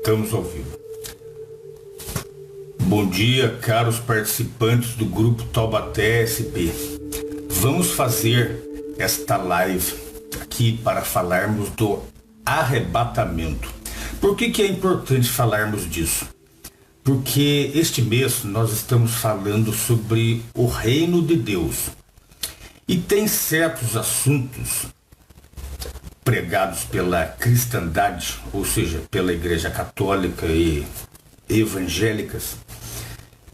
Estamos ao vivo. Bom dia, caros participantes do grupo Taubaté SP. Vamos fazer esta live aqui para falarmos do arrebatamento. Por que é importante falarmos disso? Porque este mês nós estamos falando sobre o reino de Deus. E tem certos assuntos pregados pela cristandade, ou seja, pela Igreja Católica e evangélicas,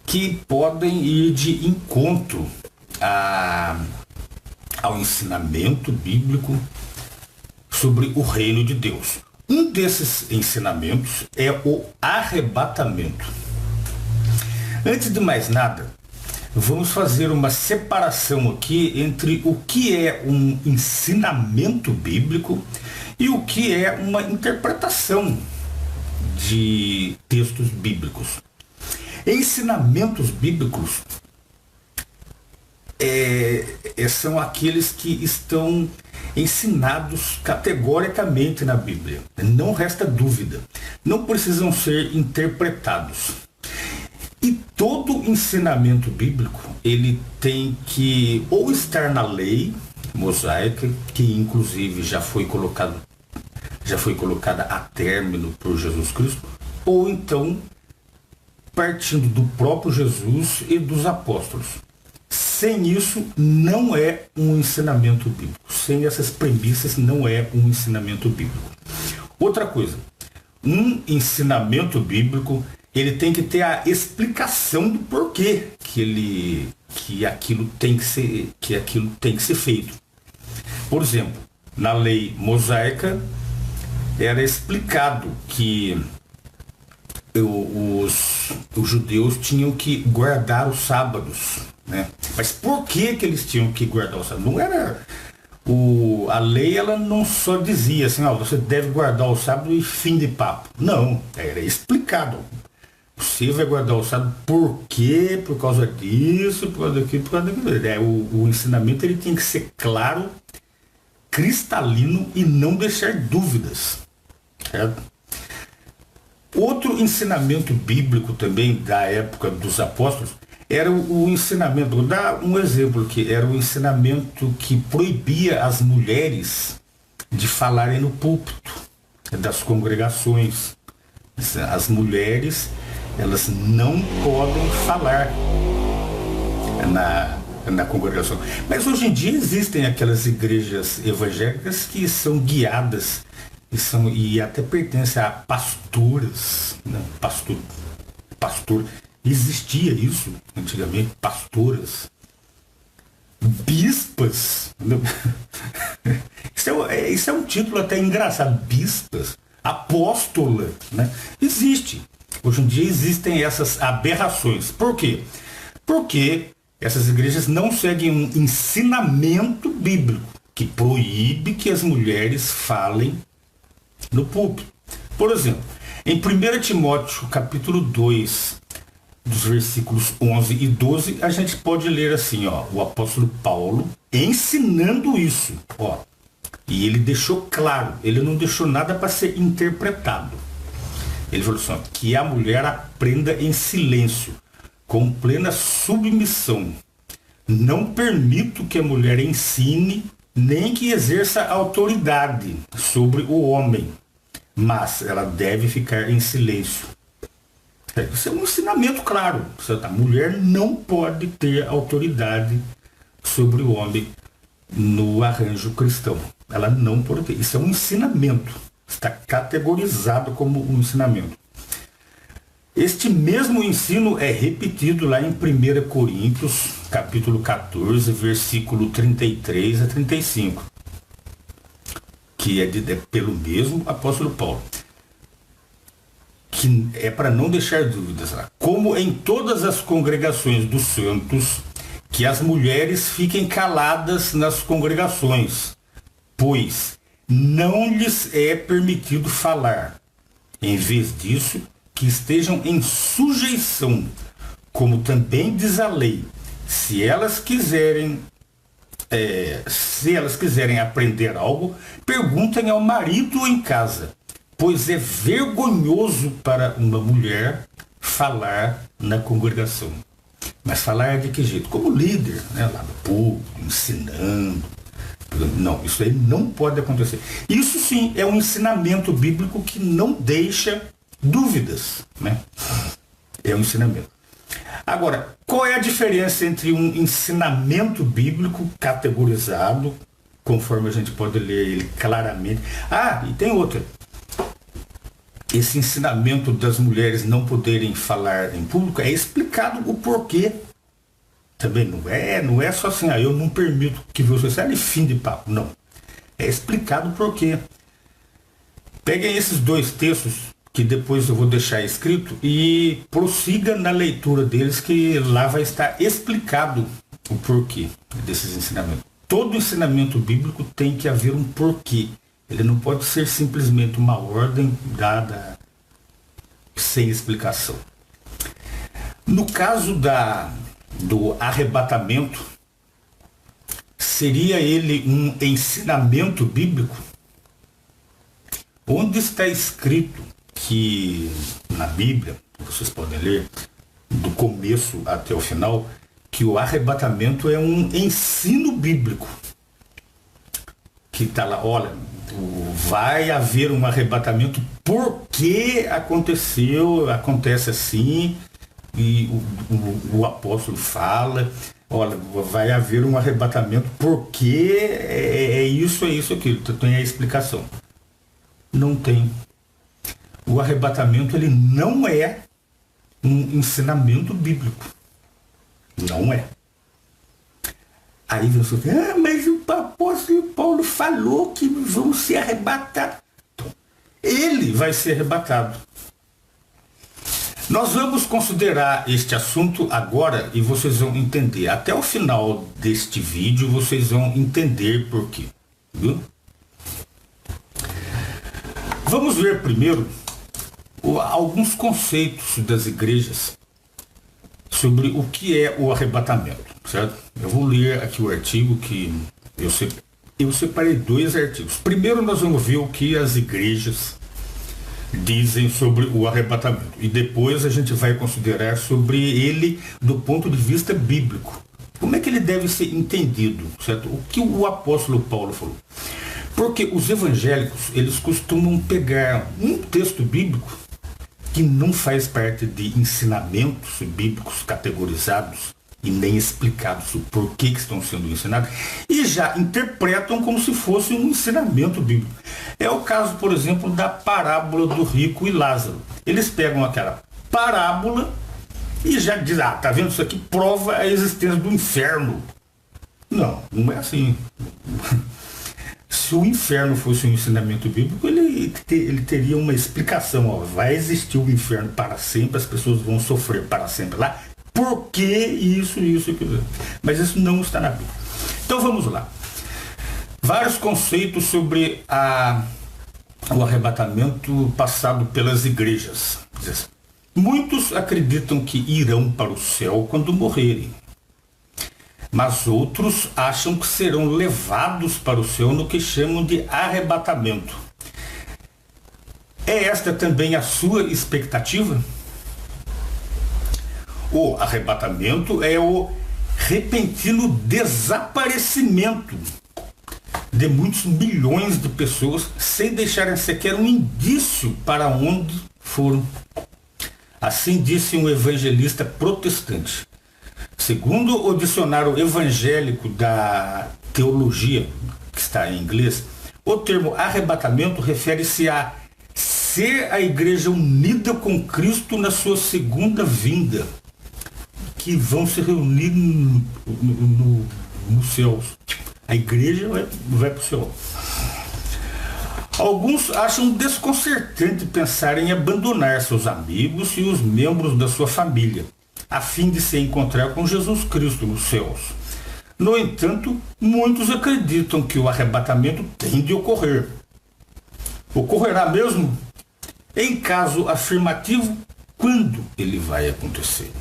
que podem ir de encontro ao ensinamento bíblico sobre o reino de Deus. Um desses ensinamentos é o arrebatamento. Antes de mais nada, vamos fazer uma separação aqui entre o que é um ensinamento bíblico e o que é uma interpretação de textos bíblicos. Ensinamentos bíblicos são aqueles que estão ensinados categoricamente na Bíblia. Não resta dúvida. Não precisam ser interpretados. E todo ensinamento bíblico, ele tem que ou estar na lei mosaica, que inclusive já foi colocada a término por Jesus Cristo, ou então partindo do próprio Jesus e dos apóstolos. Sem isso, não é um ensinamento bíblico. Sem essas premissas, não é um ensinamento bíblico. Outra coisa, um ensinamento bíblico, ele tem que ter a explicação do porquê que aquilo tem que ser feito. Por exemplo, na lei mosaica era explicado que os judeus tinham que guardar os sábados, né? Mas por que eles tinham que guardar os sábados? Não era a lei, ela não só dizia assim, você deve guardar o sábado e fim de papo. Não, era explicado. Você vai guardar o sábado por quê? Por causa disso, por causa daquilo, por causa daquilo. O ensinamento ele tem que ser claro, cristalino e não deixar dúvidas. Certo? Outro ensinamento bíblico também da época dos apóstolos era o ensinamento, vou dar um exemplo aqui, era o ensinamento que proibia as mulheres de falarem no púlpito das congregações. As mulheres, elas não podem falar na congregação. Mas hoje em dia existem aquelas igrejas evangélicas que são guiadas e até pertencem a pastoras, né? Pastor. Existia isso antigamente, pastoras, bispas. Isso é um título até engraçado, bispas, apóstola, né? Existe. Hoje em dia existem essas aberrações. Por quê? Porque essas igrejas não seguem um ensinamento bíblico que proíbe que as mulheres falem no púlpito. Por exemplo, em 1 Timóteo, capítulo 2, dos versículos 11 e 12, a gente pode ler assim, o apóstolo Paulo ensinando isso, e ele deixou claro, ele não deixou nada para ser interpretado. Ele falou assim, que a mulher aprenda em silêncio, com plena submissão. Não permito que a mulher ensine, nem que exerça autoridade sobre o homem, mas ela deve ficar em silêncio. Isso é um ensinamento claro. A mulher não pode ter autoridade sobre o homem no arranjo cristão. Ela não pode ter. Isso é um ensinamento. Está categorizado como um ensinamento. Este mesmo ensino é repetido lá em 1 Coríntios, capítulo 14, versículo 33 a 35, que é pelo mesmo apóstolo Paulo, que é para não deixar dúvidas lá. Como em todas as congregações dos santos, que as mulheres fiquem caladas nas congregações, pois não lhes é permitido falar. Em vez disso, que estejam em sujeição, como também diz a lei, se elas quiserem aprender algo, perguntem ao marido em casa, pois é vergonhoso para uma mulher falar na congregação. Mas falar de que jeito? Como líder, né? Lá no público, ensinando. Não, isso aí não pode acontecer. Isso sim é um ensinamento bíblico que não deixa dúvidas, né? É um ensinamento. Agora, qual é a diferença entre um ensinamento bíblico categorizado, conforme a gente pode ler ele claramente? Ah, e tem outra. Esse ensinamento das mulheres não poderem falar em público é explicado o porquê. Também não é só assim, eu não permito que você saia, fim de papo. Não. É explicado o porquê. Peguem esses dois textos, que depois eu vou deixar escrito, e prossiga na leitura deles, que lá vai estar explicado o porquê desses ensinamentos. Todo ensinamento bíblico tem que haver um porquê. Ele não pode ser simplesmente uma ordem dada sem explicação. No caso do arrebatamento, seria ele um ensinamento bíblico? Onde está escrito que na Bíblia, vocês podem ler, do começo até o final, que o arrebatamento é um ensino bíblico? Que está lá, olha, vai haver um arrebatamento porque acontece assim, e o apóstolo fala, olha, vai haver um arrebatamento porque é isso, aquilo. Então tem a explicação. Não tem. O arrebatamento, ele não é um ensinamento bíblico. Não é. Aí você fala, mas o apóstolo Paulo falou que vão ser arrebatados. Então, ele vai ser arrebatado. Nós vamos considerar este assunto agora e vocês vão entender. Até o final deste vídeo vocês vão entender por quê. Viu? Vamos ver primeiro alguns conceitos das igrejas sobre o que é o arrebatamento, certo? Eu vou ler aqui o artigo que eu separei dois artigos. Primeiro nós vamos ver o que as igrejas dizem sobre o arrebatamento e depois a gente vai considerar sobre ele do ponto de vista bíblico. Como é que ele deve ser entendido, certo? O que o apóstolo Paulo falou. Porque os evangélicos, eles costumam pegar um texto bíblico que não faz parte de ensinamentos bíblicos categorizados e nem explicados o porquê que estão sendo ensinados, e já interpretam como se fosse um ensinamento bíblico. É o caso, por exemplo, da parábola do rico e Lázaro. Eles pegam aquela parábola e já dizem, tá vendo, isso aqui prova a existência do inferno. Não é assim. Se o inferno fosse um ensinamento bíblico, ele teria uma explicação. Vai existir o inferno para sempre, as pessoas vão sofrer para sempre lá. Por que isso, aquilo? Mas isso não está na Bíblia. Então vamos lá. Vários conceitos sobre o arrebatamento passado pelas igrejas. Muitos acreditam que irão para o céu quando morrerem. Mas outros acham que serão levados para o céu no que chamam de arrebatamento. É esta também a sua expectativa? O arrebatamento é o repentino desaparecimento de muitos milhões de pessoas sem deixarem sequer um indício para onde foram. Assim disse um evangelista protestante. Segundo o dicionário evangélico da teologia, que está em inglês, o termo arrebatamento refere-se a ser a igreja unida com Cristo na sua segunda vinda, que vão se reunir nos céus. A igreja vai para o céu. Alguns acham desconcertante pensar em abandonar seus amigos e os membros da sua família, a fim de se encontrar com Jesus Cristo nos céus. No entanto, muitos acreditam que o arrebatamento tem de ocorrer. Ocorrerá mesmo? Em caso afirmativo, quando ele vai acontecer?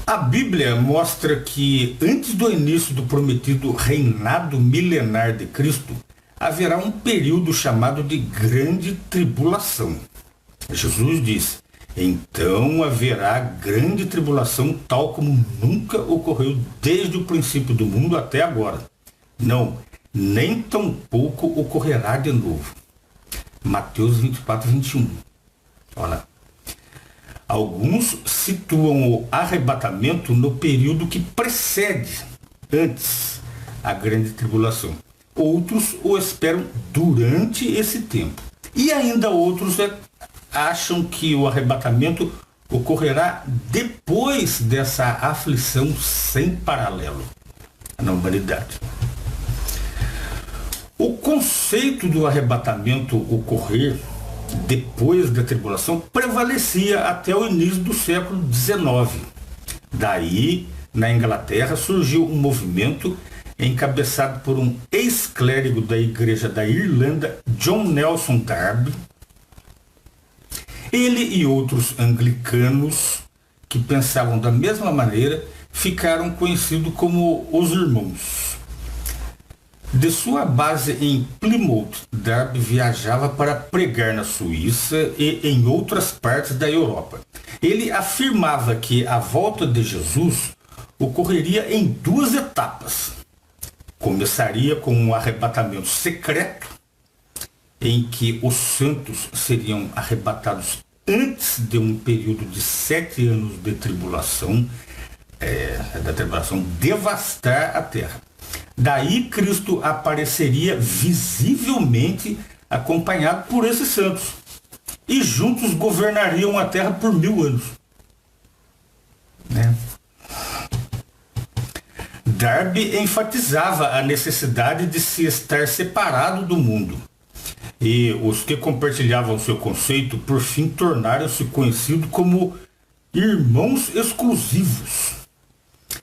A Bíblia mostra que, antes do início do prometido reinado milenar de Cristo, haverá um período chamado de grande tribulação. Jesus disse: então haverá grande tribulação, tal como nunca ocorreu desde o princípio do mundo até agora. Não, nem tampouco ocorrerá de novo. Mateus 24, 21. Olha. Alguns situam o arrebatamento no período que precede, antes, a grande tribulação. Outros o esperam durante esse tempo. E ainda outros acham que o arrebatamento ocorrerá depois dessa aflição sem paralelo na humanidade. O conceito do arrebatamento ocorrer depois da tribulação prevalecia até o início do século XIX. Daí, na Inglaterra, surgiu um movimento encabeçado por um ex-clérigo da Igreja da Irlanda, John Nelson Darby. Ele e outros anglicanos que pensavam da mesma maneira ficaram conhecidos como os Irmãos. De sua base em Plymouth, Darby viajava para pregar na Suíça e em outras partes da Europa. Ele afirmava que a volta de Jesus ocorreria em 2 etapas. Começaria com um arrebatamento secreto, em que os santos seriam arrebatados antes de um período de 7 anos de tribulação, da tribulação devastar a terra. Daí Cristo apareceria visivelmente acompanhado por esses santos, e juntos governariam a terra por 1000 anos. Darby enfatizava a necessidade de se estar separado do mundo, e os que compartilhavam seu conceito por fim tornaram-se conhecidos como irmãos exclusivos.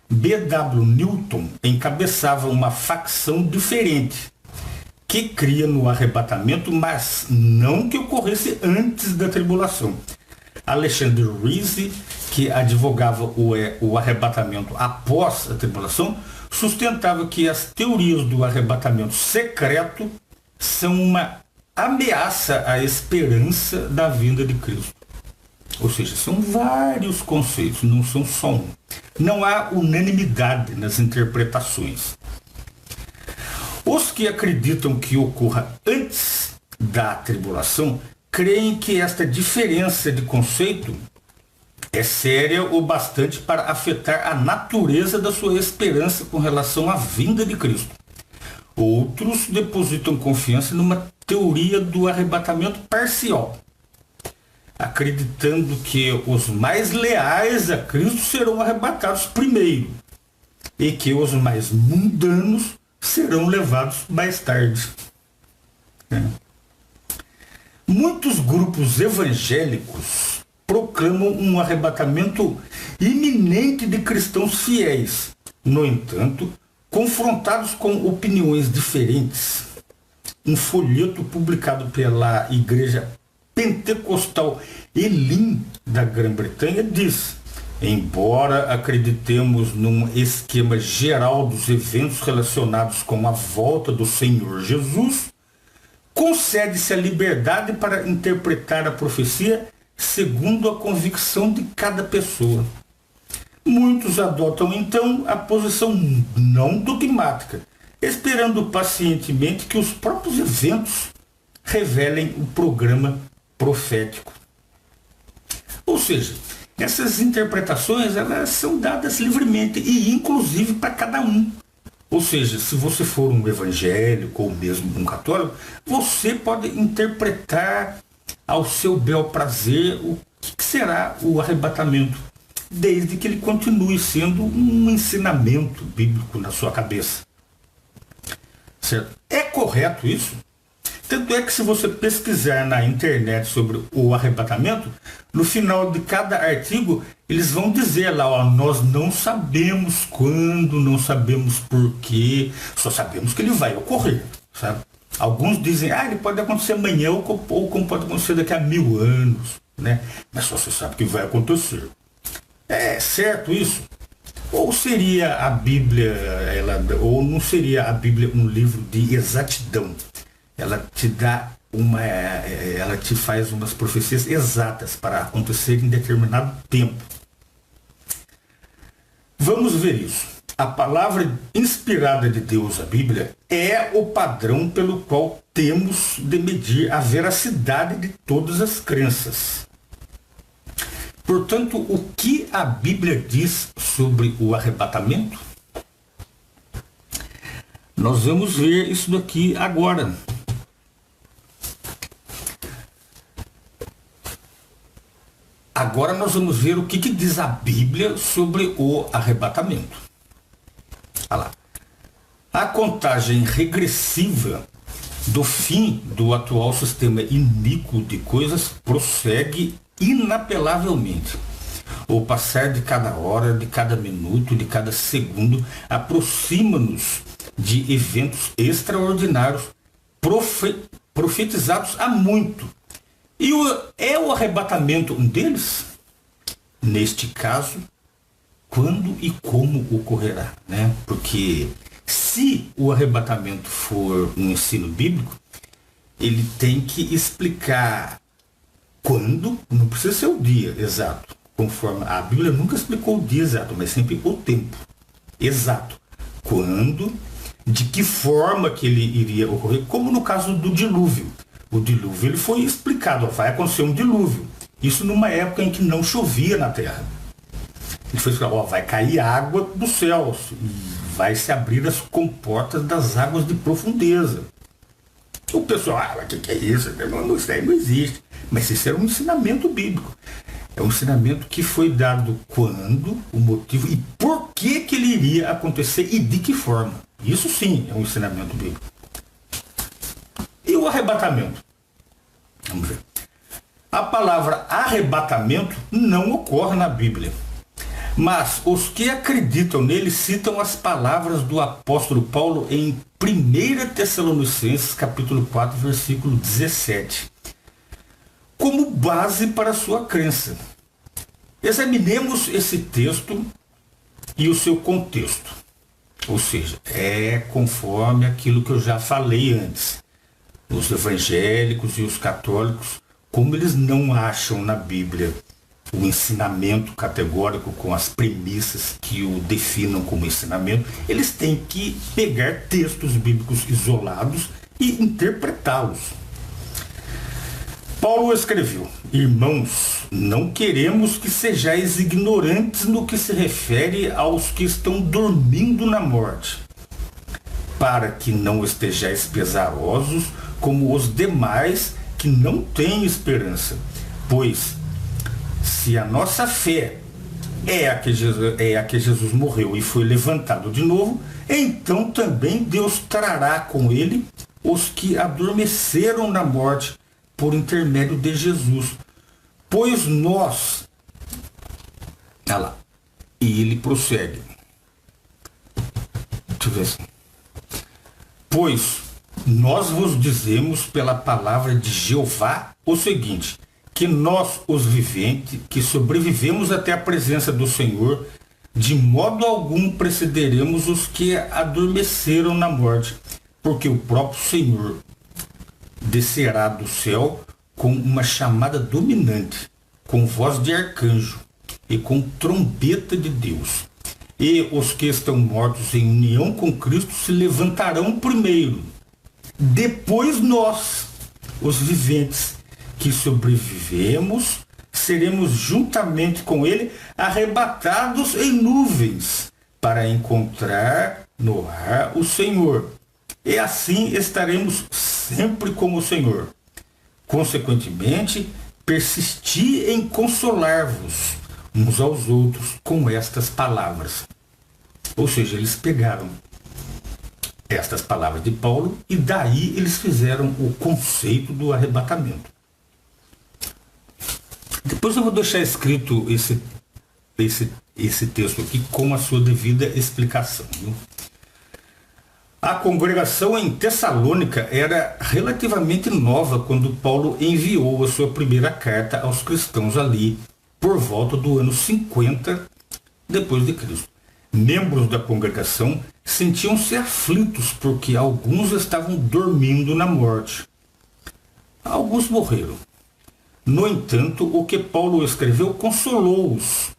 B.W. Newton encabeçava uma facção diferente, que cria no arrebatamento, mas não que ocorresse antes da tribulação. Alexander Reese, que advogava o arrebatamento após a tribulação, sustentava que as teorias do arrebatamento secreto são uma ameaça à esperança da vinda de Cristo. Ou seja, são vários conceitos, não são só um. Não há unanimidade nas interpretações. Os que acreditam que ocorra antes da tribulação creem que esta diferença de conceito é séria o bastante para afetar a natureza da sua esperança com relação à vinda de Cristo. Outros depositam confiança numa teoria do arrebatamento parcial, acreditando que os mais leais a Cristo serão arrebatados primeiro e que os mais mundanos serão levados mais tarde. Muitos grupos evangélicos proclamam um arrebatamento iminente de cristãos fiéis. No entanto, confrontados com opiniões diferentes, um folheto publicado pela Igreja Pentecostal Elim da Grã-Bretanha diz: embora acreditemos num esquema geral dos eventos relacionados com a volta do Senhor Jesus, concede-se a liberdade para interpretar a profecia segundo a convicção de cada pessoa. Muitos adotam então a posição não dogmática, esperando pacientemente que os próprios eventos revelem o programa profético. Ou seja, essas interpretações elas são dadas livremente e inclusive para cada um. Ou seja, se você for um evangélico ou mesmo um católico, você pode interpretar ao seu bel prazer o que será o arrebatamento, desde que ele continue sendo um ensinamento bíblico na sua cabeça. Certo? É correto isso? Tanto é que se você pesquisar na internet sobre o arrebatamento, no final de cada artigo, eles vão dizer lá, ó, nós não sabemos quando, não sabemos porquê, só sabemos que ele vai ocorrer, sabe? Alguns dizem, ele pode acontecer amanhã ou como pode acontecer daqui a 1000 anos, né? Mas só você sabe que vai acontecer. É certo isso? Ou seria a Bíblia, ou não seria a Bíblia um livro de exatidão? ela te dá ela te faz umas profecias exatas para acontecer em determinado tempo. Vamos ver isso. A palavra inspirada de Deus, a Bíblia, é o padrão pelo qual temos de medir a veracidade de todas as crenças. Portanto, o que a Bíblia diz sobre o arrebatamento? Nós vamos ver isso daqui agora. Agora nós vamos ver o que diz a Bíblia sobre o arrebatamento. Olha lá. A contagem regressiva do fim do atual sistema iníquo de coisas prossegue inapelavelmente. O passar de cada hora, de cada minuto, de cada segundo, aproxima-nos de eventos extraordinários profetizados há muito. E é o arrebatamento um deles? Neste caso, quando e como ocorrerá, né? Porque se o arrebatamento for um ensino bíblico, ele tem que explicar quando, não precisa ser o dia exato, conforme a Bíblia nunca explicou o dia exato, mas sempre o tempo exato. Quando, de que forma que ele iria ocorrer, como no caso do dilúvio. O dilúvio ele foi explicado, vai acontecer um dilúvio. Isso numa época em que não chovia na terra. Ele foi explicado, vai cair água dos céus e vai se abrir as comportas das águas de profundeza. O pessoal, o que é isso? Isso aí não existe. Mas isso era um ensinamento bíblico. É um ensinamento que foi dado quando, o motivo e por que ele iria acontecer e de que forma. Isso sim é um ensinamento bíblico. E o arrebatamento? Vamos ver. A palavra arrebatamento não ocorre na Bíblia. Mas os que acreditam nele citam as palavras do apóstolo Paulo em 1 Tessalonicenses, capítulo 4, versículo 17, como base para a sua crença. Examinemos esse texto e o seu contexto. Ou seja, é conforme aquilo que eu já falei antes. Os evangélicos e os católicos, como eles não acham na Bíblia o ensinamento categórico com as premissas que o definam como ensinamento, eles têm que pegar textos bíblicos isolados e interpretá-los. Paulo escreveu: irmãos, não queremos que sejais ignorantes no que se refere aos que estão dormindo na morte, para que não estejais pesarosos como os demais que não têm esperança. Pois, se a nossa fé é a que Jesus morreu e foi levantado de novo, então também Deus trará com ele os que adormeceram na morte por intermédio de Jesus. Pois nós... Olha lá. E ele prossegue. Deixa eu ver assim. Pois nós vos dizemos pela palavra de Jeová o seguinte, que nós, os viventes, que sobrevivemos até a presença do Senhor, de modo algum precederemos os que adormeceram na morte, porque o próprio Senhor descerá do céu com uma chamada dominante, com voz de arcanjo e com trombeta de Deus. E os que estão mortos em união com Cristo se levantarão primeiro. Depois nós, os viventes, que sobrevivemos, seremos juntamente com ele arrebatados em nuvens para encontrar no ar o Senhor. E assim estaremos sempre com o Senhor. Consequentemente, persisti em consolar-vos uns aos outros com estas palavras. Ou seja, eles pegaram estas palavras de Paulo e daí eles fizeram o conceito do arrebatamento. Depois eu vou deixar escrito esse texto aqui com a sua devida explicação. Viu? A congregação em Tessalônica era relativamente nova quando Paulo enviou a sua primeira carta aos cristãos ali por volta do ano 50 depois de Cristo. membros da congregação sentiam-se aflitos porque alguns estavam dormindo na morte. Alguns morreram. No entanto, o que Paulo escreveu consolou-os.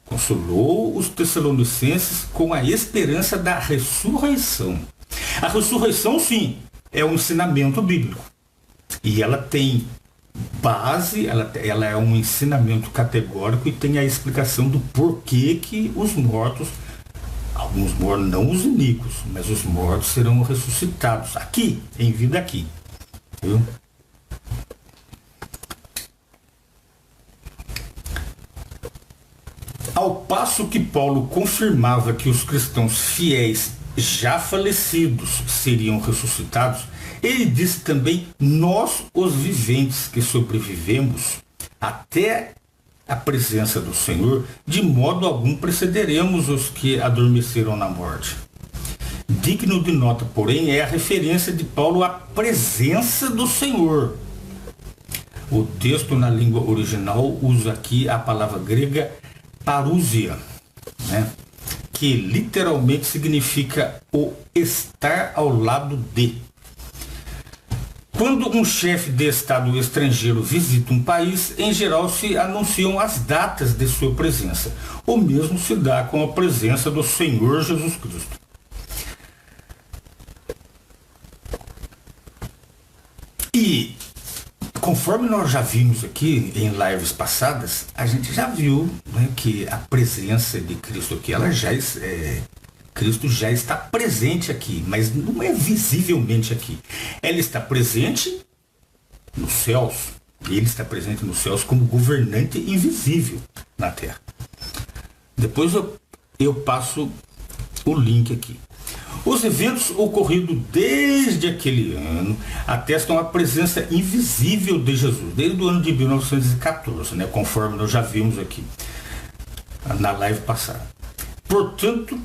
Consolou os tessalonicenses com a esperança da ressurreição. A ressurreição, sim, é um ensinamento bíblico. E ela tem base, ela é um ensinamento categórico e tem a explicação do porquê que os mortos, alguns mortos, não os iníquos, mas os mortos serão ressuscitados aqui, em vida aqui. Viu? Ao passo que Paulo confirmava que os cristãos fiéis já falecidos seriam ressuscitados, ele disse também: nós, os viventes que sobrevivemos até a presença do Senhor, de modo algum precederemos os que adormeceram na morte. Digno de nota, porém, é a referência de Paulo à presença do Senhor. O texto na língua original usa aqui a palavra grega parousia, né? Que literalmente significa o estar ao lado de. Quando um chefe de Estado estrangeiro visita um país, em geral se anunciam as datas de sua presença. O mesmo se dá com a presença do Senhor Jesus Cristo. E, conforme nós já vimos aqui em lives passadas, a gente já viu, né, que a presença de Cristo aqui, Cristo já está presente aqui, mas não é visivelmente aqui. Ela está presente nos céus. Ele está presente nos céus como governante invisível na terra. Depois eu passo o link aqui. Os eventos ocorridos desde aquele ano atestam a presença invisível de Jesus, desde o ano de 1914, né, conforme nós já vimos aqui na live passada. Portanto,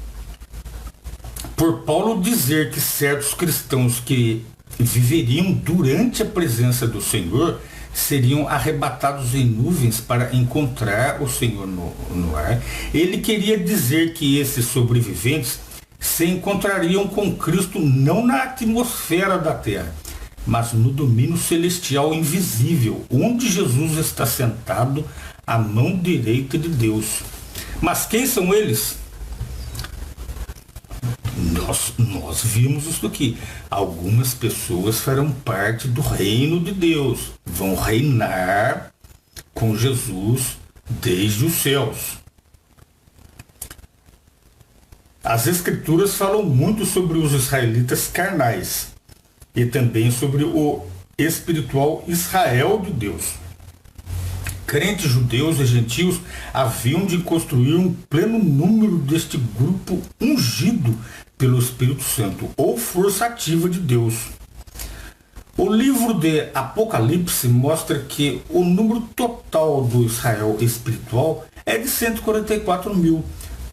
por Paulo dizer que certos cristãos que viveriam durante a presença do Senhor seriam arrebatados em nuvens para encontrar o Senhor no ar, ele queria dizer que esses sobreviventes se encontrariam com Cristo não na atmosfera da terra, mas no domínio celestial invisível, onde Jesus está sentado à mão direita de Deus. Mas quem são eles? Nós vimos isso aqui. Algumas pessoas farão parte do reino de Deus, vão reinar com Jesus desde os céus. As Escrituras falam muito sobre os israelitas carnais e também sobre o espiritual Israel de Deus. Crentes judeus e gentios haviam de construir um pleno número deste grupo ungido pelo Espírito Santo, ou força ativa de Deus. O livro de Apocalipse mostra que o número total do Israel espiritual é de 144 mil,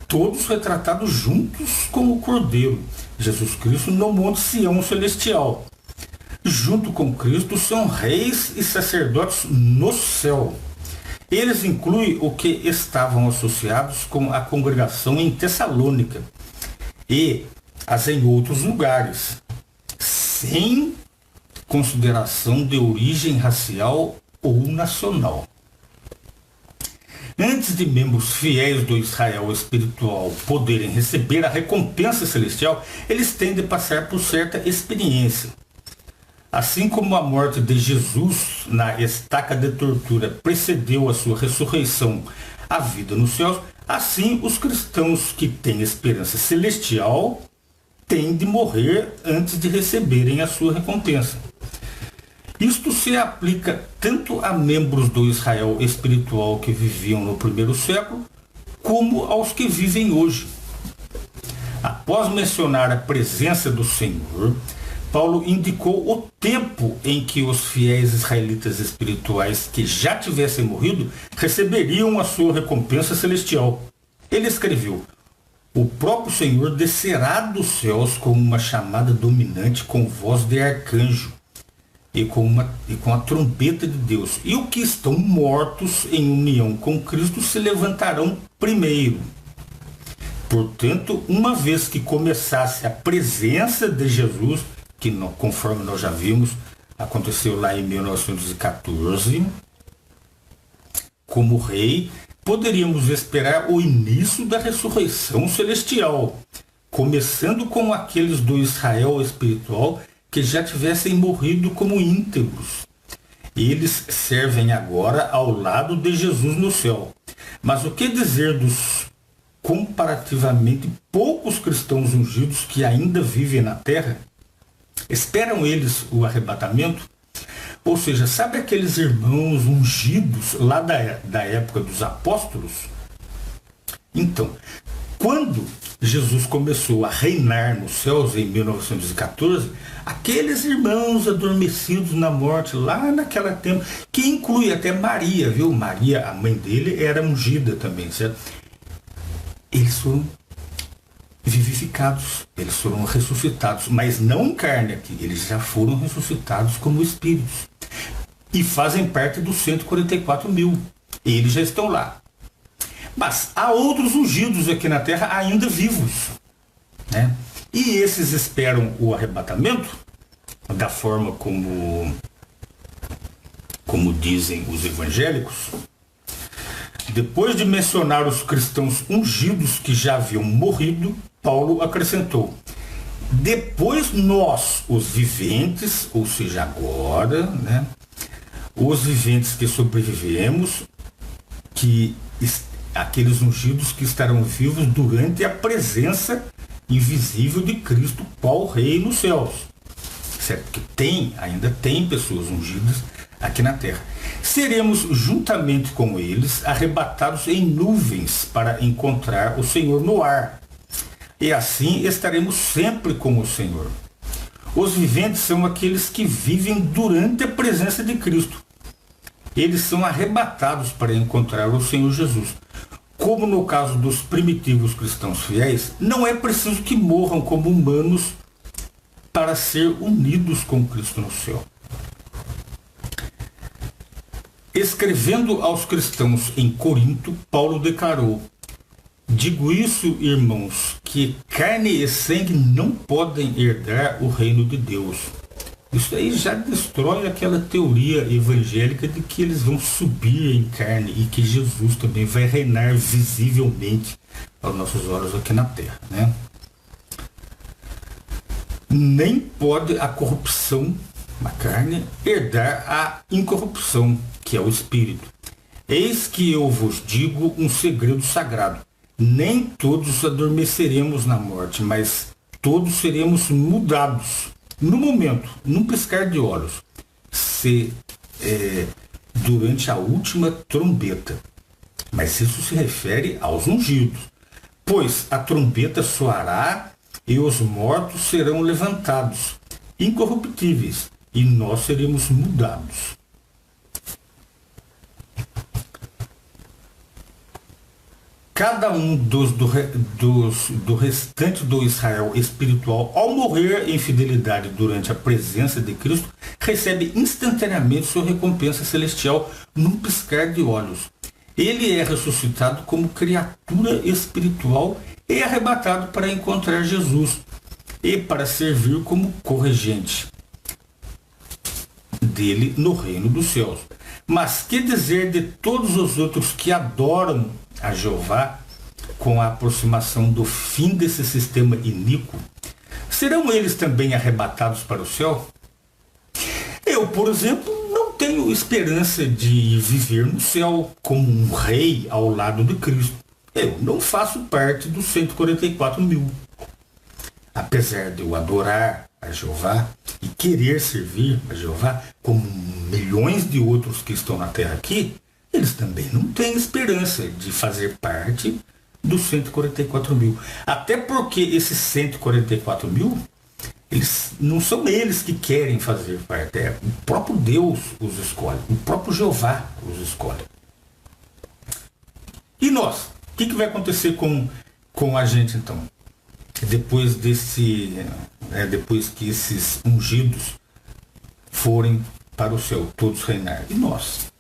todos retratados juntos com o Cordeiro, Jesus Cristo, no Monte Sião Celestial. Junto com Cristo são reis e sacerdotes no céu. Eles incluem o que estavam associados com a congregação em Tessalônica e as em outros lugares, sem consideração de origem racial ou nacional. Antes de membros fiéis do Israel espiritual poderem receber a recompensa celestial, eles têm de passar por certa experiência. Assim como a morte de Jesus na estaca de tortura precedeu a sua ressurreição à vida nos céus, assim os cristãos que têm esperança celestial têm de morrer antes de receberem a sua recompensa. Isto se aplica tanto a membros do Israel espiritual que viviam no primeiro século, como aos que vivem hoje. Após mencionar a presença do Senhor, Paulo indicou o tempo em que os fiéis israelitas espirituais que já tivessem morrido receberiam a sua recompensa celestial. Ele escreveu: o próprio Senhor descerá dos céus com uma chamada dominante, com voz de arcanjo e com a trombeta de Deus. E os que estão mortos em união com Cristo se levantarão primeiro. Portanto, uma vez que começasse a presença de Jesus, que conforme nós já vimos, aconteceu lá em 1914, como rei, poderíamos esperar o início da ressurreição celestial, começando com aqueles do Israel espiritual que já tivessem morrido como íntegros. Eles servem agora ao lado de Jesus no céu. Mas o que dizer dos comparativamente poucos cristãos ungidos que ainda vivem na terra? Esperam eles o arrebatamento? Ou seja, sabe aqueles irmãos ungidos lá da época dos apóstolos? Então, quando Jesus começou a reinar nos céus em 1914, aqueles irmãos adormecidos na morte lá naquela tempo, que inclui até Maria, viu? Maria, a mãe dele, era ungida também, certo? Eles foram vivificados, eles foram ressuscitados, mas não em carne aqui, eles já foram ressuscitados como espíritos. E fazem parte dos 144 mil. Eles já estão lá. Mas há outros ungidos aqui na terra ainda vivos, né? E esses esperam o arrebatamento da forma como dizem os evangélicos. Depois de mencionar os cristãos ungidos que já haviam morrido, Paulo acrescentou: depois nós, os viventes, ou seja, agora, né, os viventes que sobrevivemos, aqueles ungidos que estarão vivos durante a presença invisível de Cristo, qual Rei nos céus. Certo? Que ainda tem pessoas ungidas aqui na terra. Seremos juntamente com eles arrebatados em nuvens para encontrar o Senhor no ar. E assim estaremos sempre com o Senhor. Os viventes são aqueles que vivem durante a presença de Cristo. Eles são arrebatados para encontrar o Senhor Jesus. Como no caso dos primitivos cristãos fiéis, não é preciso que morram como humanos para ser unidos com Cristo no céu. Escrevendo aos cristãos em Corinto, Paulo declarou: digo isso, irmãos, que carne e sangue não podem herdar o reino de Deus. Isso aí já destrói aquela teoria evangélica de que eles vão subir em carne e que Jesus também vai reinar visivelmente aos nossos olhos aqui na terra, né? Nem pode a corrupção, a carne, herdar a incorrupção, que é o Espírito. Eis que eu vos digo um segredo sagrado. Nem todos adormeceremos na morte, mas todos seremos mudados no momento, num piscar de olhos, durante a última trombeta. Mas isso se refere aos ungidos. Pois a trombeta soará e os mortos serão levantados, incorruptíveis, e nós seremos mudados. Cada um do restante do Israel espiritual, ao morrer em fidelidade durante a presença de Cristo, recebe instantaneamente sua recompensa celestial num piscar de olhos. Ele é ressuscitado como criatura espiritual e arrebatado para encontrar Jesus e para servir como corregente dele no reino dos céus. Mas que dizer de todos os outros que adoram a Jeová com a aproximação do fim desse sistema iníquo? Serão eles também arrebatados para o céu? Eu, por exemplo, não tenho esperança de viver no céu como um rei ao lado de Cristo. Eu não faço parte dos 144 mil. Apesar de eu adorar a Jeová e querer servir a Jeová, como milhões de outros que estão na terra aqui, eles também não têm esperança de fazer parte dos 144 mil. Até porque esses 144 mil, não são eles que querem fazer parte, é o próprio Deus os escolhe, o próprio Jeová os escolhe. E nós? O que vai acontecer com a gente então? Depois que esses ungidos forem para o céu, todos reinar. E nós?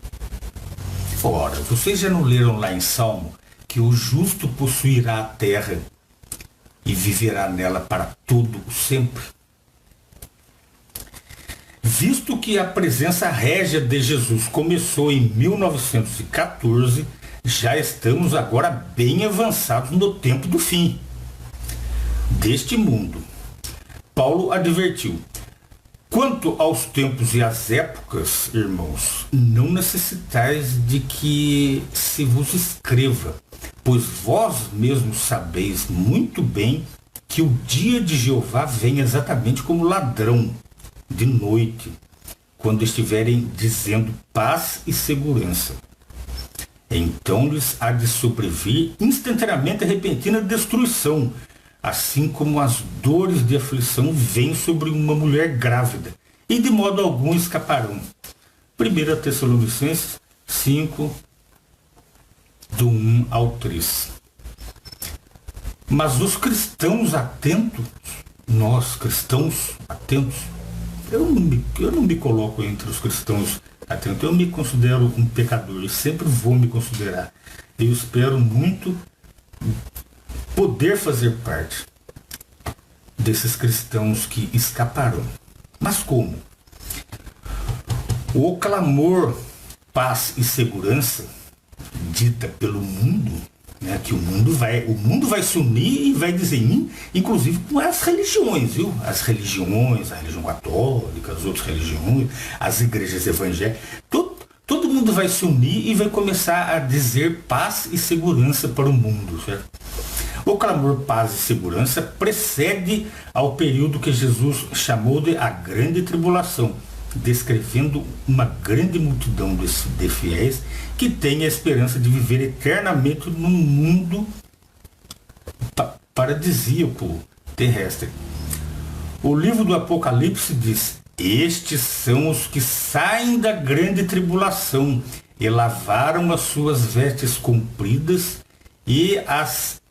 Ora, vocês já não leram lá em Salmo que o justo possuirá a terra e viverá nela para todo o sempre. Visto que a presença régia de Jesus começou em 1914, já estamos agora bem avançados no tempo do fim deste mundo. Paulo advertiu: quanto aos tempos e às épocas, irmãos, não necessitais de que se vos escreva, pois vós mesmos sabeis muito bem que o dia de Jeová vem exatamente como ladrão de noite, quando estiverem dizendo paz e segurança. Então lhes há de sobrevir instantaneamente a repentina destruição, assim como as dores de aflição vêm sobre uma mulher grávida, e de modo algum escaparão. 1 Tessalonicenses 5, do 1 ao 3. Mas os cristãos atentos, nós cristãos atentos, eu não me coloco entre os cristãos atentos, eu me considero um pecador e sempre vou me considerar. Eu espero muito poder fazer parte desses cristãos que escaparão. Mas como? O clamor, paz e segurança dita pelo mundo, né, que o mundo vai se unir e vai dizer, inclusive com as religiões, viu? As religiões, a religião católica, as outras religiões, as igrejas evangélicas, todo mundo vai se unir e vai começar a dizer paz e segurança para o mundo, certo? O clamor paz e segurança precede ao período que Jesus chamou de a grande tribulação, descrevendo uma grande multidão de fiéis que tem a esperança de viver eternamente num mundo paradisíaco terrestre. O livro do Apocalipse diz: estes são os que saem da grande tribulação e lavaram as suas vestes compridas e as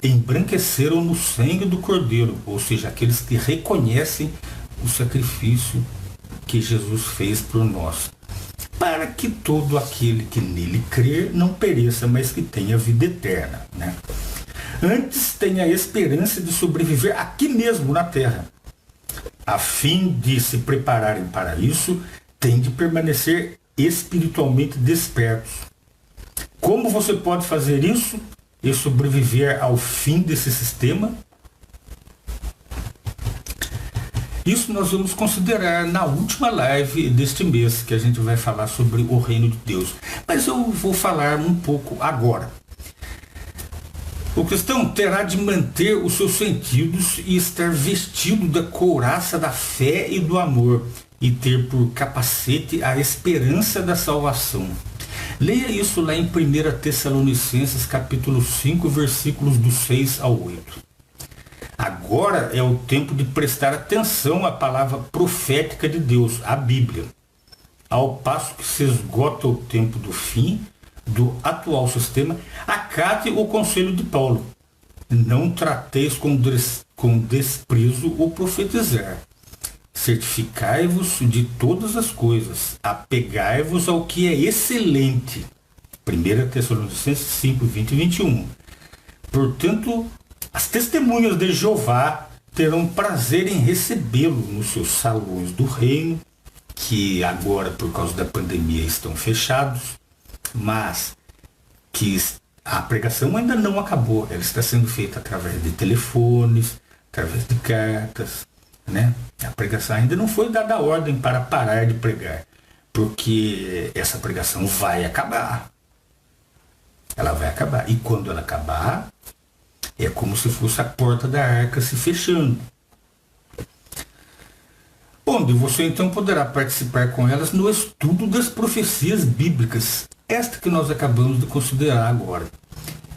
embranqueceram no sangue do Cordeiro, ou seja, aqueles que reconhecem o sacrifício que Jesus fez por nós, para que todo aquele que nele crer não pereça, mas que tenha vida eterna, né? Antes tenha a esperança de sobreviver aqui mesmo na terra. A fim de se prepararem para isso, tem de permanecer espiritualmente despertos. Como você pode fazer isso e sobreviver ao fim desse sistema? Isso nós vamos considerar na última live deste mês, que a gente vai falar sobre o reino de Deus. Mas eu vou falar um pouco agora. O cristão terá de manter os seus sentidos e estar vestido da couraça da fé e do amor, e ter por capacete a esperança da salvação. Leia isso lá em 1 Tessalonicenses capítulo 5, versículos do 6 ao 8. Agora é o tempo de prestar atenção à palavra profética de Deus, a Bíblia. Ao passo que se esgota o tempo do fim do atual sistema, acate o conselho de Paulo. Não trateis com desprezo o profetizar. Certificai-vos de todas as coisas. Apegai-vos ao que é excelente. 1 Tessalonicenses 5, 20 e 21. Portanto, as testemunhas de Jeová terão prazer em recebê-lo nos seus salões do reino, que agora, por causa da pandemia, estão fechados, mas que a pregação ainda não acabou. Ela está sendo feita através de telefones, através de cartas, né? A pregação ainda não foi dada a ordem para parar de pregar, porque essa pregação vai acabar. Ela vai acabar. E quando ela acabar, é como se fosse a porta da arca se fechando, onde você então poderá participar com elas no estudo das profecias bíblicas, esta que nós acabamos de considerar agora,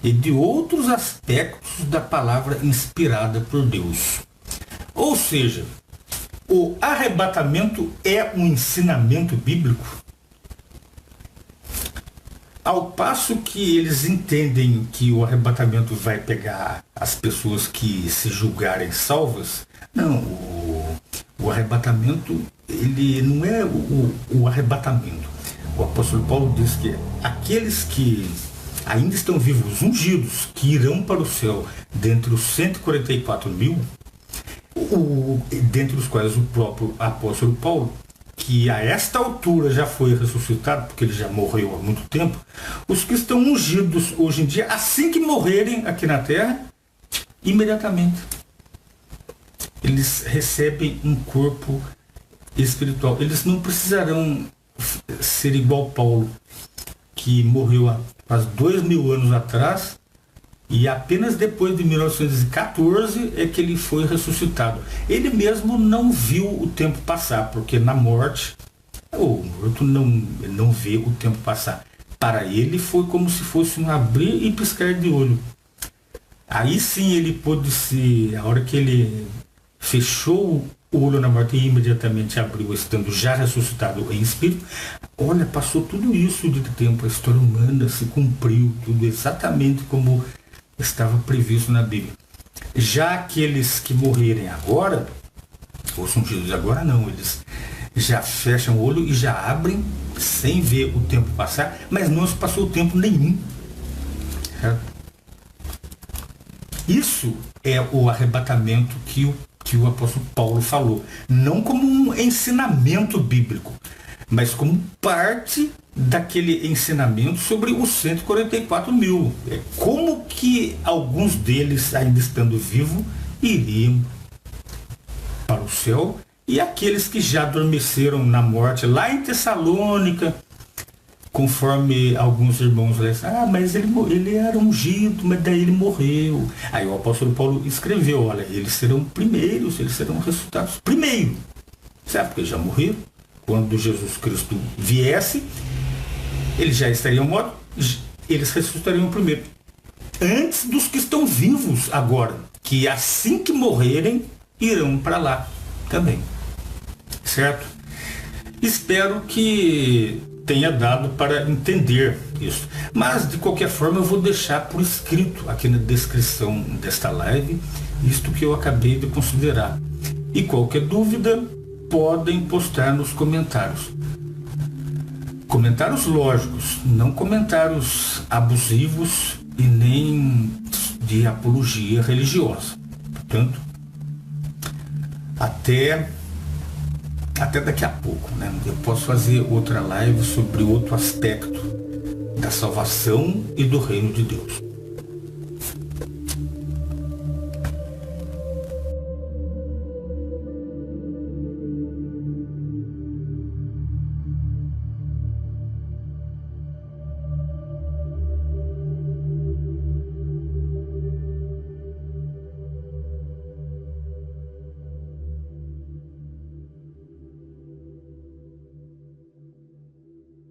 e de outros aspectos da palavra inspirada por Deus. Ou seja, o arrebatamento é um ensinamento bíblico. Ao passo que eles entendem que o arrebatamento vai pegar as pessoas que se julgarem salvas, não, o arrebatamento, ele não é o arrebatamento. O apóstolo Paulo diz que aqueles que ainda estão vivos os ungidos, que irão para o céu, dentre os 144.000, dentre os quais o próprio apóstolo Paulo, que a esta altura já foi ressuscitado, porque ele já morreu há muito tempo, os que estão ungidos hoje em dia, assim que morrerem aqui na terra, imediatamente eles recebem um corpo espiritual. Eles não precisarão ser igual Paulo, que morreu há quase 2.000 anos atrás, e apenas depois de 1914 é que ele foi ressuscitado. Ele mesmo não viu o tempo passar, porque na morte, o morto não vê o tempo passar. Para ele foi como se fosse um abrir e piscar de olho. Aí sim ele pôde se, a hora que ele fechou o olho na morte e imediatamente abriu, estando já ressuscitado em espírito, olha, passou tudo isso de tempo, a história humana se cumpriu, tudo exatamente como estava previsto na Bíblia. Já aqueles que morrerem agora, ou são ungidos agora, não, eles já fecham o olho e já abrem sem ver o tempo passar, mas não se passou tempo nenhum. Certo? Isso é o arrebatamento que o apóstolo Paulo falou, não como um ensinamento bíblico, mas como parte daquele ensinamento sobre os 144.000. Como que alguns deles, ainda estando vivos, iriam para o céu, e aqueles que já adormeceram na morte, lá em Tessalônica, conforme alguns irmãos disseram, mas ele era ungido, mas daí ele morreu. Aí o apóstolo Paulo escreveu, olha, eles serão primeiros, eles serão ressuscitados primeiro. Sabe, porque já morreram. Quando Jesus Cristo viesse, eles já estariam mortos, eles ressuscitariam primeiro. Antes dos que estão vivos agora, que assim que morrerem, irão para lá também. Certo? Espero que tenha dado para entender isso. Mas, de qualquer forma, eu vou deixar por escrito aqui na descrição desta live isto que eu acabei de considerar. E qualquer dúvida, podem postar nos comentários. Comentários lógicos, não comentários abusivos e nem de apologia religiosa. Portanto, até daqui a pouco, né? Eu posso fazer outra live sobre outro aspecto da salvação e do reino de Deus.